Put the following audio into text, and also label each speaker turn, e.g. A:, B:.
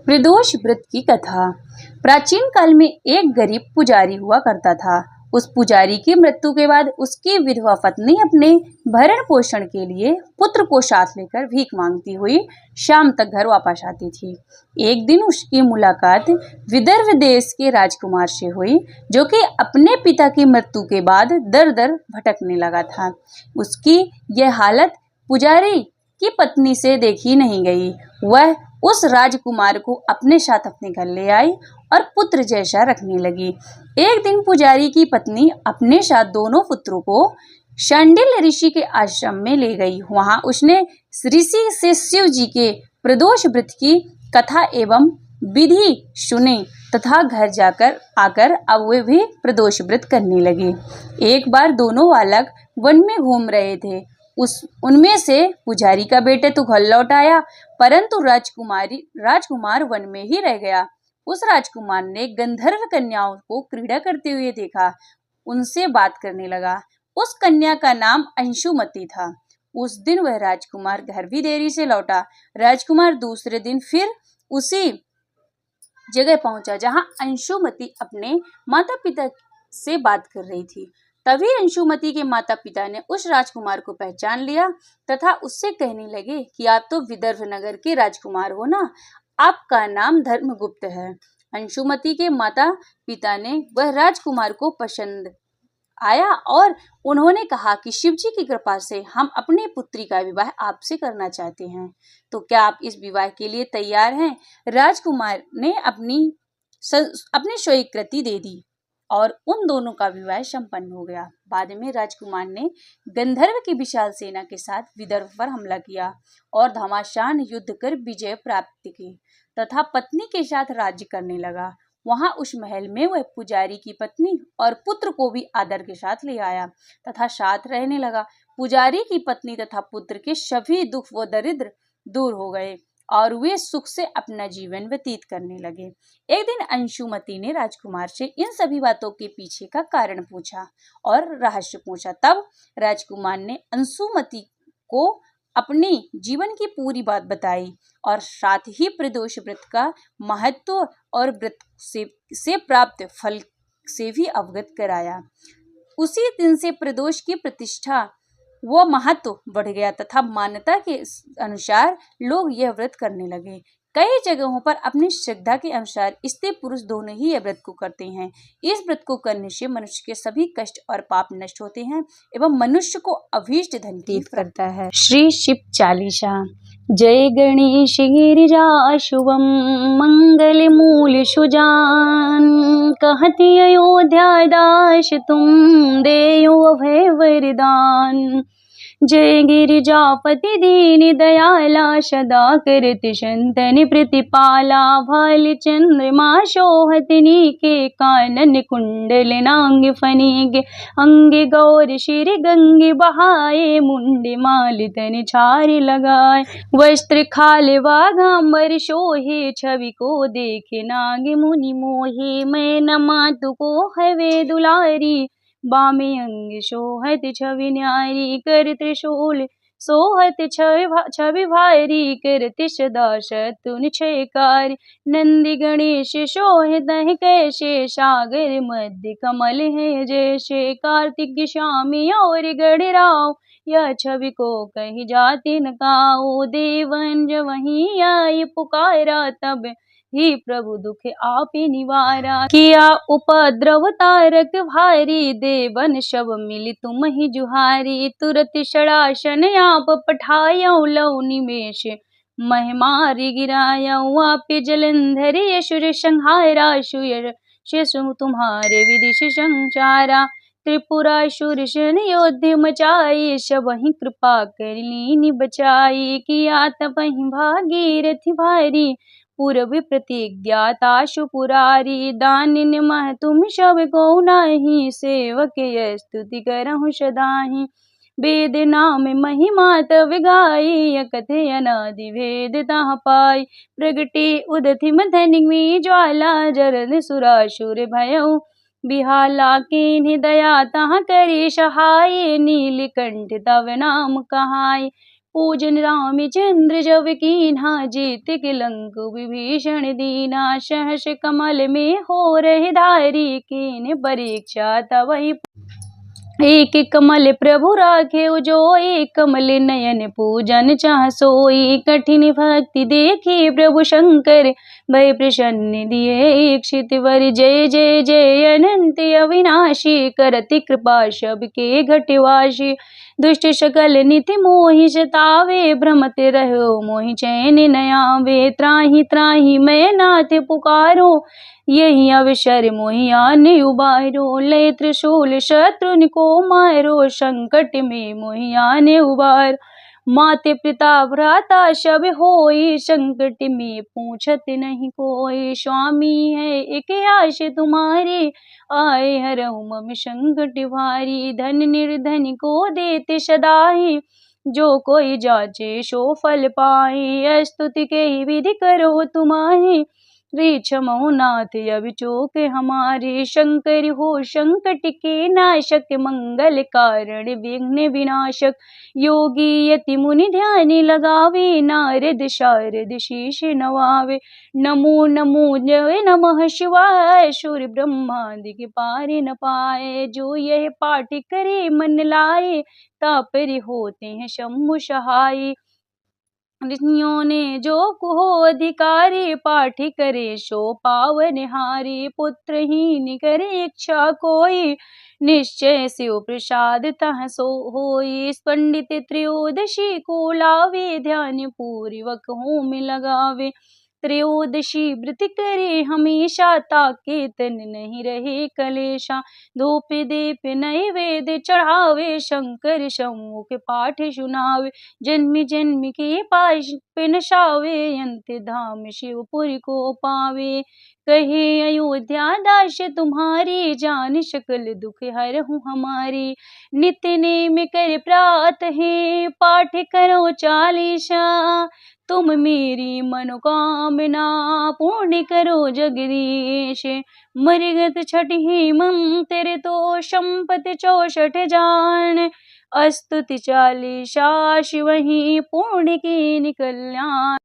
A: प्रदोष व्रत की कथा। प्राचीन काल में एक गरीब पुजारी हुआ करता था। उस पुजारी की मृत्यु के बाद उसकी विधवा पत्नी अपने भरण पोषण के लिए पुत्र को साथ लेकर भीख मांगती हुई शाम तक घर वापस आती थी। एक दिन उसकी मुलाकात विदर्भ देश के राजकुमार से हुई, जो कि अपने पिता की मृत्यु के बाद दर दर भटकने लगा था। उसकी यह हालत पुजारी की पत्नी से देखी नहीं गई। वह उस राजकुमार को अपने साथ अपने घर ले आई और पुत्र जैसा रखने लगी। एक दिन पुजारी की पत्नी अपने साथ दोनों पुत्रों को शांडिल्य ऋषि के आश्रम में ले गई। वहां उसने ऋषि से शिव जी के प्रदोष व्रत की कथा एवं विधि सुने तथा घर जाकर आकर अब वे भी प्रदोष व्रत करने लगे। एक बार दोनों बालक वन में घूम रहे थे। उनमें से पुजारी का बेटे तो घर लौट आया, परंतु राजकुमार वन में ही रह गया। उस राजकुमार ने गंधर्व कन्याओं को क्रीड़ा करते हुए देखा, उनसे बात करने लगा। उस कन्या का नाम अंशुमति था। उस दिन वह राजकुमार घर भी देरी से लौटा। राजकुमार दूसरे दिन फिर उसी जगह पहुंचा जहां अंशुमति अपने माता पिता से बात कर रही थी। तभी अंशुमति के माता पिता ने उस राजकुमार को पहचान लिया तथा उससे कहने लगे कि आप तो विदर्भ नगर के राजकुमार हो ना, आपका नाम धर्मगुप्त है। अंशुमति के माता पिता ने वह राजकुमार को पसंद आया और उन्होंने कहा कि शिव जी की कृपा से हम अपनी पुत्री का विवाह आपसे करना चाहते हैं, तो क्या आप इस विवाह के लिए तैयार हैं? राजकुमार ने अपनी स्वीकृति दे दी और उन दोनों का विवाह संपन्न हो गया। बाद में राजकुमार ने गंधर्व की विशाल सेना के साथ विदर्भ पर हमला किया और घमासान युद्ध कर विजय प्राप्त की तथा पत्नी के साथ राज्य करने लगा। वहां उस महल में वह पुजारी की पत्नी और पुत्र को भी आदर के साथ ले आया तथा साथ रहने लगा। पुजारी की पत्नी तथा पुत्र के सभी दुख व दरिद्र दूर हो गए और वे सुख से अपना जीवन व्यतीत करने लगे। एक दिन अंशुमति ने राजकुमार से इन सभी बातों के पीछे का कारण पूछा और रहस्य पूछा। तब राजकुमार ने अंशुमति को अपनी जीवन की पूरी बात बताई और साथ ही प्रदोष व्रत का महत्व और व्रत से प्राप्त फल से भी अवगत कराया। उसी दिन से प्रदोष की प्रतिष्ठा वो महत्व बढ़ गया तथा मान्यता के अनुसार लोग यह व्रत करने लगे। कई जगहों पर अपनी श्रद्धा के अनुसार स्त्री पुरुष दोनों ही यह व्रत को करते हैं। इस व्रत को करने से मनुष्य के सभी कष्ट और पाप नष्ट होते हैं एवं मनुष्य को अभीष्ट धन प्राप्त करता है। श्री शिव चालीसा। जय गणेश गिरिजा शुभम मंगल मूल सुजान, कहति अयोध्या दास तुम देयो अभय वरदान। जय गिरिजापति दीन दयाला, सदा करत संतन प्रतिपाला। भाल चंद्रमा शोहत नीके, कानन कुंडल नांग फनीगे। अंगे गौर शिर गंगे बहाए, मुंडे माल तन छार लगाए। वस्त्र खाल वाघांबर शोहे, छवि को देखे नाग मुनि मोहे। मैं न मातु को हवे दुलारी, बामे अंग शोहत छवि न्यारी। कर त्रिशूल सोहत छवि भारी, करति सदा शत्रुन छयकारी। नंदी गणेश शोहत कैसे, सागर मध्य कमल है जैसे। कार्तिक स्वामी और गढ़राव, यह छवि को कही जाति न काऊ। देवन जब वहीं आई पुकारा, तब ही प्रभु दुख आपे निवारा। किया उपद्रव तारक भारी, देवन सब मिली तुम ही जुहारी। तुरत षडासन आप पठायऊ, लऊ निमेष महिमारी गिरायऊ। आपे जलंधर यशुर संहारा, सुयश तुम्हारे विदिश संचारा। त्रिपुरासुर सन योद्ध मचाई, सबहि कृपा कर लीन बचाई। किया तपहि भागीरथि भारी, पूर्व प्रतिज्ञाता सुपुरारी। दानिन मह तुम सब को नाही, सेवक यह स्तुति करहु सदाहि। वेद नाम महिमा तव गाई, कथे अनादि भेद तह पाई। प्रगटे उदधि मथनिमि ज्वाला, जरद सुरासुर भयउ बिहाला। किन्हि दया तह करे सहाय, नीलकंठ तव नाम कहाय। पूजन रामचंद्र जब कीन्हा, जीत के लंक विभीषण दीना। सहस कमल में हो रहे धारी, कीन परीक्षा तवहि एक कमल प्रभु राखे जोई। कमल नयन पूजन चाह सोई, कठिन भक्ति देखी प्रभु शंकर, भय प्रसन्न दिए इक्षित वर। जय जय जय अनंत अविनाशी, करति कृपा सबके घटवासी। दुष्ट सकल निति मोहि सतावे, भ्रमत रहो मोहि चैन न आवे। त्राहि त्राहि मैं नाथ पुकारो, यही अवसर मोहि आन उबारो। ले त्रिशूल शत्रुन को मारो, संकट में मोहि आन उबार। माते पिता भ्राता सब होई, संकट में पूछत नहीं कोई। स्वामी है एक आस तुम्हारी, आए हरहु मम संकट भारी। धन निर्धन को देते सदाई, जो कोई जाचे सो फल पाए। स्तुति के विधि करो तुम्हारी, क्षमो नाथ अब चूक हमारे। शंकर हो संकट के नाशक, मंगल कारण विघ्न विनाशक। योगी यति मुनि ध्यान लगावे, नारद शारद शीश नवावे। नमो नमो जय नमः शिवाय, सूर्य ब्रह्मादि के पार न पाए। जो यह पाठ करे मन लाए, तापरि होते हैं शम्भु सहाय। ऋषियों ने जो कहो अधिकारी, पाठ करे सो पावन हारी। पुत्रहीन करे इच्छा कोई, निश्चय शिव प्रसाद तह सो होई। पंडित त्रयोदशी को लावे, ध्यान पूर्वक होम लगावे। त्रयोदशी व्रत करे हमेशा, ताके तन नहीं रहे कलेशा। धूप दीप नैवेद्य चढ़ावे, शंकर सम्मुख पाठ सुनावे। जन्म जन्म के पाश पिनसावे, अंत धाम शिवपुरी को पावे। कहे अयोध्या दास तुम्हारी, जान सकल दुख हरहु हमारी। नित्य नेम कर प्रात है, पाठ करो चालीसा। तुम मेरी मनोकामना पूर्ण करो जगदीश। मृगत छठी मंत्र तो संपत 64 जान, स्तुति चालीसा शिव ही पूर्ण की कल्याण।